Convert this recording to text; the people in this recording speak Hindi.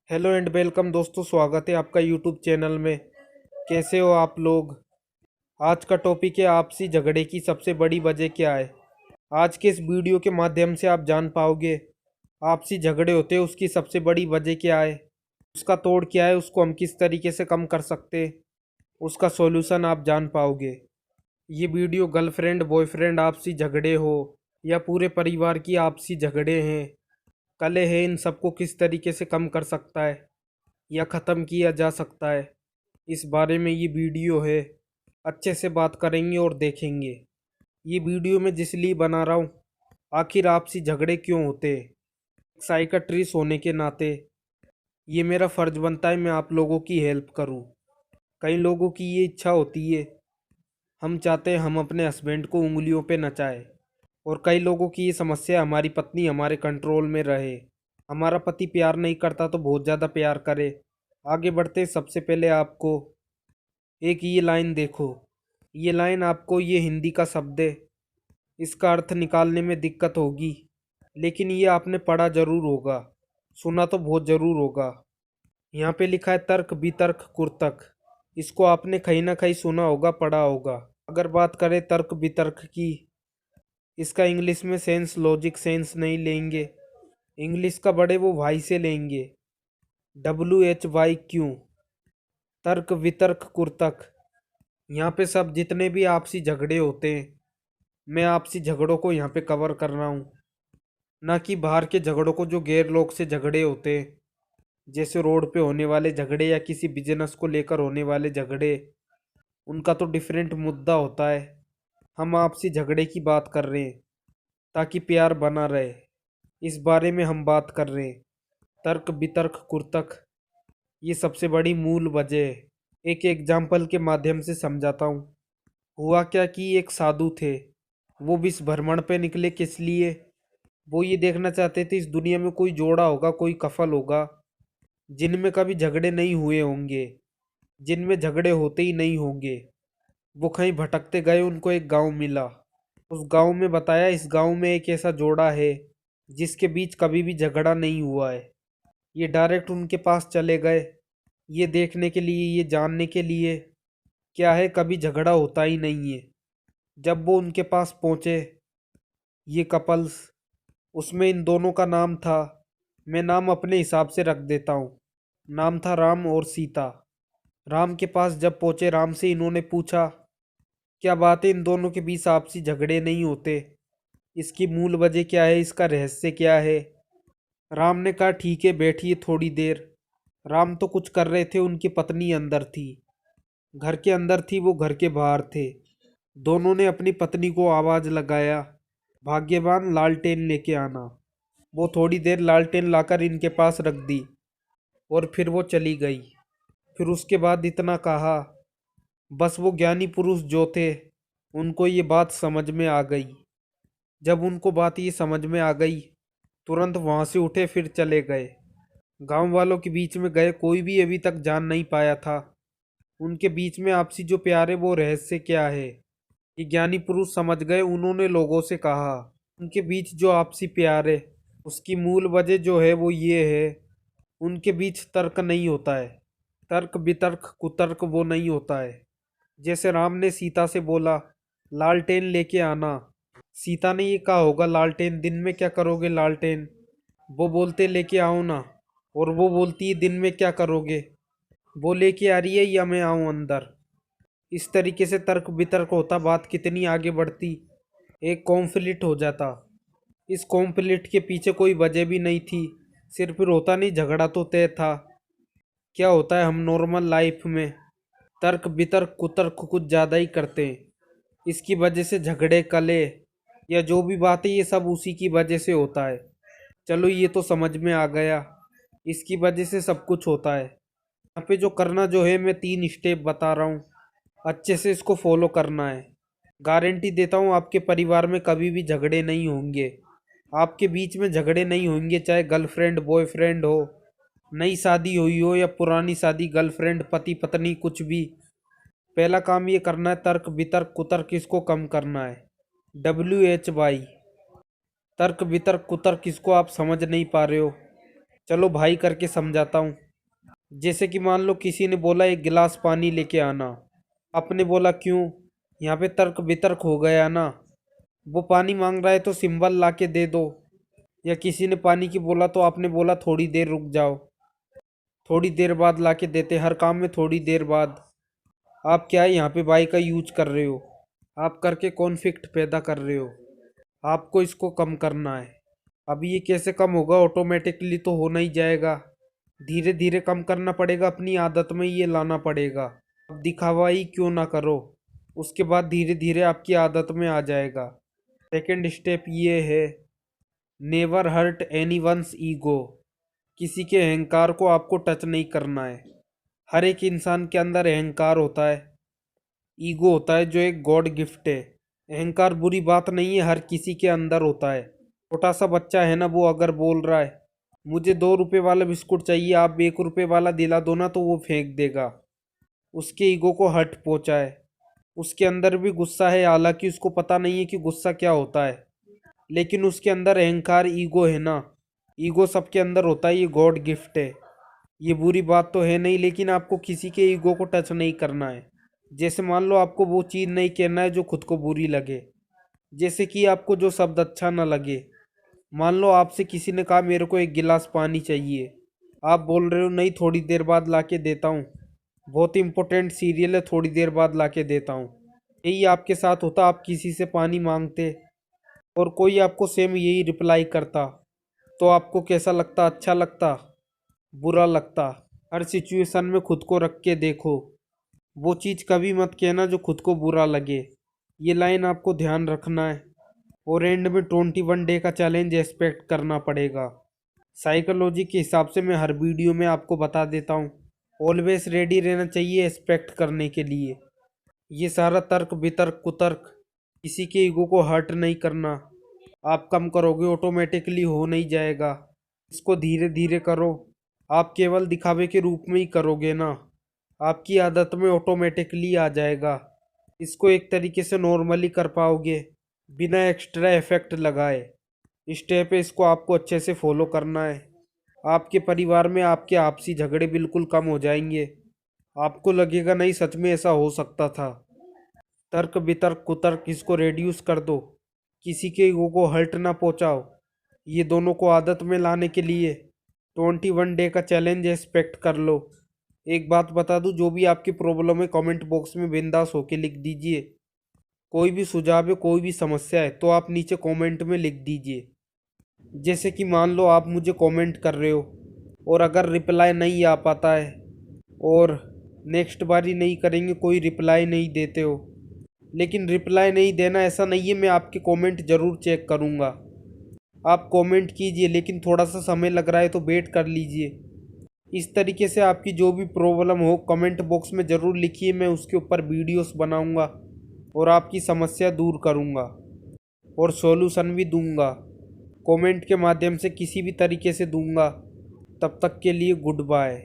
हेलो एंड वेलकम दोस्तों, स्वागत है आपका यूट्यूब चैनल में। कैसे हो आप लोग। आज का टॉपिक है आपसी झगड़े की सबसे बड़ी वजह क्या है। आज के इस वीडियो के माध्यम से आप जान पाओगे आपसी झगड़े होते हैं उसकी सबसे बड़ी वजह क्या है, उसका तोड़ क्या है, उसको हम किस तरीके से कम कर सकते हैं, उसका सॉल्यूशन आप जान पाओगे। ये वीडियो गर्लफ्रेंड बॉयफ्रेंड आपसी झगड़े हो या पूरे परिवार की आपसी झगड़े हैं, कलह है, इन सबको किस तरीके से कम कर सकता है या ख़त्म किया जा सकता है, इस बारे में ये वीडियो है। अच्छे से बात करेंगे और देखेंगे। ये वीडियो मैं जिस लिए बना रहा हूँ, आखिर आपसी झगड़े क्यों होते हैं। साइकाट्रिस्ट होने के नाते ये मेरा फ़र्ज बनता है मैं आप लोगों की हेल्प करूँ। कई लोगों की ये इच्छा होती है, हम चाहते हैं हम अपने हस्बैंड को उंगलियों पे नचाए। और कई लोगों की ये समस्या है, हमारी पत्नी हमारे कंट्रोल में रहे। हमारा पति प्यार नहीं करता तो बहुत ज़्यादा प्यार करे। आगे बढ़ते सबसे पहले आपको एक ये लाइन देखो। ये लाइन आपको, ये हिंदी का शब्द है, इसका अर्थ निकालने में दिक्कत होगी, लेकिन ये आपने पढ़ा जरूर होगा, सुना तो बहुत ज़रूर होगा। यहाँ पे लिखा है तर्क वितर्क कुर्तक। इसको आपने कहीं ना कहीं सुना होगा, पढ़ा होगा। अगर बात करें तर्क वितर्क की, इसका इंग्लिश में सेंस लॉजिक सेंस नहीं लेंगे, इंग्लिश का बड़े वो भाई से लेंगे, WHYQ, तर्क वितर्क कुर्तक। यहाँ पे सब जितने भी आपसी झगड़े होते हैं, मैं आपसी झगड़ों को यहाँ पे कवर कर रहा हूँ, ना कि बाहर के झगड़ों को जो गैर लोग से झगड़े होते हैं, जैसे रोड पे होने वाले झगड़े या किसी बिजनेस को लेकर होने वाले झगड़े। उनका तो डिफरेंट मुद्दा होता है। हम आपसी झगड़े की बात कर रहे हैं ताकि प्यार बना रहे, इस बारे में हम बात कर रहे हैं। तर्क वितर्क कुर्तक, ये सबसे बड़ी मूल वजह है। एक एग्जाम्पल के माध्यम से समझाता हूँ। हुआ क्या कि एक साधु थे, वो विश्व भ्रमण पे निकले। किस लिए? वो ये देखना चाहते थे इस दुनिया में कोई जोड़ा होगा, कोई कफल होगा जिनमें कभी झगड़े नहीं हुए होंगे, जिनमें झगड़े होते ही नहीं होंगे। वो कहीं भटकते गए, उनको एक गांव मिला। उस गांव में बताया इस गांव में एक ऐसा जोड़ा है जिसके बीच कभी भी झगड़ा नहीं हुआ है। ये डायरेक्ट उनके पास चले गए, ये देखने के लिए, ये जानने के लिए क्या है कभी झगड़ा होता ही नहीं है। जब वो उनके पास पहुंचे, ये कपल्स, उसमें इन दोनों का नाम था, मैं नाम अपने हिसाब से रख देता हूँ, नाम था राम और सीता। राम के पास जब पहुंचे, राम से इन्होंने पूछा क्या बात है, इन दोनों के बीच आपसी झगड़े नहीं होते, इसकी मूल वजह क्या है, इसका रहस्य क्या है। राम ने कहा ठीक है बैठिए थोड़ी देर। राम तो कुछ कर रहे थे, उनकी पत्नी अंदर थी, घर के अंदर थी, वो घर के बाहर थे। दोनों ने अपनी पत्नी को आवाज लगाया, भाग्यवान लालटेन लेके आना। वो थोड़ी देर लालटेन लाकर इनके पास रख दी और फिर वो चली गई। फिर उसके बाद इतना कहा, बस वो ज्ञानी पुरुष जो थे उनको ये बात समझ में आ गई। जब उनको बात ये समझ में आ गई, तुरंत वहां से उठे, फिर चले गए। गांव वालों के बीच में गए, कोई भी अभी तक जान नहीं पाया था उनके बीच में आपसी जो प्यार है वो रहस्य क्या है। ये ज्ञानी पुरुष समझ गए, उन्होंने लोगों से कहा उनके बीच जो आपसी प्यार है उसकी मूल वजह जो है वो ये है, उनके बीच तर्क नहीं होता है, तर्क वितर्क कुतर्क वो नहीं होता है। जैसे राम ने सीता से बोला लालटेन लेके आना, सीता ने ये कहा होगा लालटेन, दिन में क्या करोगे लालटेन, वो बोलते लेके आओ ना, और वो बोलती है दिन में क्या करोगे, वो लेके आ रही है या मैं आऊं अंदर। इस तरीके से तर्क वितर्क होता, बात कितनी आगे बढ़ती, एक कॉन्फ्लिक्ट हो जाता। इस कॉन्फ्लिक्ट के पीछे कोई वजह भी नहीं थी, सिर्फ फिर होता नहीं झगड़ा तो तय था। क्या होता है हम नॉर्मल लाइफ में तर्क वितर्क कुतर्क कुछ ज़्यादा ही करते हैं, इसकी वजह से झगड़े कले या जो भी बात है ये सब उसी की वजह से होता है। चलो ये तो समझ में आ गया, इसकी वजह से सब कुछ होता है। यहाँ पे जो करना जो है, मैं 3 स्टेप बता रहा हूँ, अच्छे से इसको फॉलो करना है। गारंटी देता हूँ आपके परिवार में कभी भी झगड़े नहीं होंगे, आपके बीच में झगड़े नहीं होंगे, चाहे गर्लफ्रेंड बॉयफ्रेंड हो, नई शादी हुई हो या पुरानी शादी, गर्लफ्रेंड पति पत्नी कुछ भी। पहला काम ये करना है तर्क वितर्क कुतर्क इसको कम करना है। WHY, तर्क वितर्क कुतर्क, इसको आप समझ नहीं पा रहे हो, चलो भाई करके समझाता हूँ। जैसे कि मान लो किसी ने बोला एक गिलास पानी लेके आना। आपने बोला क्यों? यहाँ पे तर्क वितर्क हो गया ना। वो पानी मांग रहा है तो सिंबल ला के दे दो। या किसी ने पानी की बोला तो आपने बोला थोड़ी देर रुक जाओ। थोड़ी देर बाद ला के देते, हर काम में थोड़ी देर बाद। आप क्या है यहाँ पे बाई का यूज कर रहे हो। आप करके कॉन्फ्लिक्ट पैदा कर रहे हो। आपको इसको कम करना है। अभी ये कैसे कम होगा? ऑटोमेटिकली तो होना ही जाएगा। धीरे धीरे कम करना पड़ेगा, अपनी आदत में ये लाना पड़ेगा। अब दिखावा ही क्यों ना करो, उसके बाद धीरे धीरे आपकी आदत में आ जाएगा। सेकंड स्टेप ये है, never hurt anyone's ego. किसी के अहंकार को आपको टच नहीं करना है। हर एक इंसान के अंदर अहंकार होता है, ईगो होता है, जो एक गॉड गिफ्ट है। अहंकार बुरी बात नहीं है, हर किसी के अंदर होता है। छोटा सा बच्चा है ना, वो अगर बोल रहा है मुझे 2 रुपए वाला बिस्कुट चाहिए, आप 1 रुपए वाला दिला दो ना, तो वो फेंक देगा। उसके ईगो को हर्ट पहुंचा है। उसके अंदर भी गुस्सा है, हालांकि उसको पता नहीं है कि गुस्सा क्या होता है, लेकिन उसके अंदर अहंकार ईगो है ना। ईगो सबके अंदर होता है, ये गॉड गिफ्ट है। ये बुरी बात तो है नहीं, लेकिन आपको किसी के ईगो को टच नहीं करना है। जैसे मान लो आपको वो चीज़ नहीं कहना है जो खुद को बुरी लगे। जैसे कि आपको जो शब्द अच्छा ना लगे। मान लो आपसे किसी ने कहा मेरे को एक गिलास पानी चाहिए। आप बोल रहे हो नहीं थोड़ी देर बाद ला के देता हूँ, बहुत इंपॉर्टेंट सीरियल है, थोड़ी देर बाद ला के देता हूँ। यही आपके साथ होता, आप किसी से पानी मांगते और कोई आपको सेम यही रिप्लाई करता, तो आपको कैसा लगता? अच्छा लगता? बुरा लगता? हर सिचुएशन में खुद को रख के देखो। वो चीज़ कभी मत कहना जो खुद को बुरा लगे। ये लाइन आपको ध्यान रखना है। और एंड में 21 डे का चैलेंज एक्सपेक्ट करना पड़ेगा। साइकोलॉजी के हिसाब से मैं हर वीडियो में आपको बता देता हूँ। ऑलवेज रेडी रहना चाहिए एक्सपेक्ट करने के लिए। ये सारा तर्क वितर्क कुतर्क, किसी के ईगो को हर्ट नहीं करना। आप कम करोगे ऑटोमेटिकली हो नहीं जाएगा। इसको धीरे धीरे करो। आप केवल दिखावे के रूप में ही करोगे ना, आपकी आदत में ऑटोमेटिकली आ जाएगा। इसको एक तरीके से नॉर्मली कर पाओगे, बिना एक्स्ट्रा इफेक्ट लगाए। स्टेप है, इसको आपको अच्छे से फॉलो करना है। आपके परिवार में आपके आपसी झगड़े बिल्कुल कम हो जाएंगे। आपको लगेगा नहीं सच में ऐसा हो सकता था। तर्क वितर्क कुतर्क, इसको रेड्यूस कर दो। किसी के ईगो को हर्ट ना पहुंचाओ। ये दोनों को आदत में लाने के लिए 21 डे का चैलेंज एक्सपेक्ट कर लो। एक बात बता दूं, जो भी आपकी प्रॉब्लम है कमेंट बॉक्स में बिंदास होके लिख दीजिए। कोई भी सुझाव है, कोई भी समस्या है, तो आप नीचे कमेंट में लिख दीजिए। जैसे कि मान लो आप मुझे कमेंट कर रहे हो और अगर रिप्लाई नहीं आ पाता है और नेक्स्ट बार ही नहीं करेंगे, कोई रिप्लाई नहीं देते हो, लेकिन रिप्लाई नहीं देना ऐसा नहीं है, मैं आपके कमेंट ज़रूर चेक करूँगा। आप कमेंट कीजिए, लेकिन थोड़ा सा समय लग रहा है तो वेट कर लीजिए। इस तरीके से आपकी जो भी प्रॉब्लम हो कमेंट बॉक्स में ज़रूर लिखिए, मैं उसके ऊपर वीडियोस बनाऊंगा और आपकी समस्या दूर करूंगा और सॉल्यूशन भी दूंगा। कमेंट के माध्यम से किसी भी तरीके से दूंगा। तब तक के लिए गुड बाय।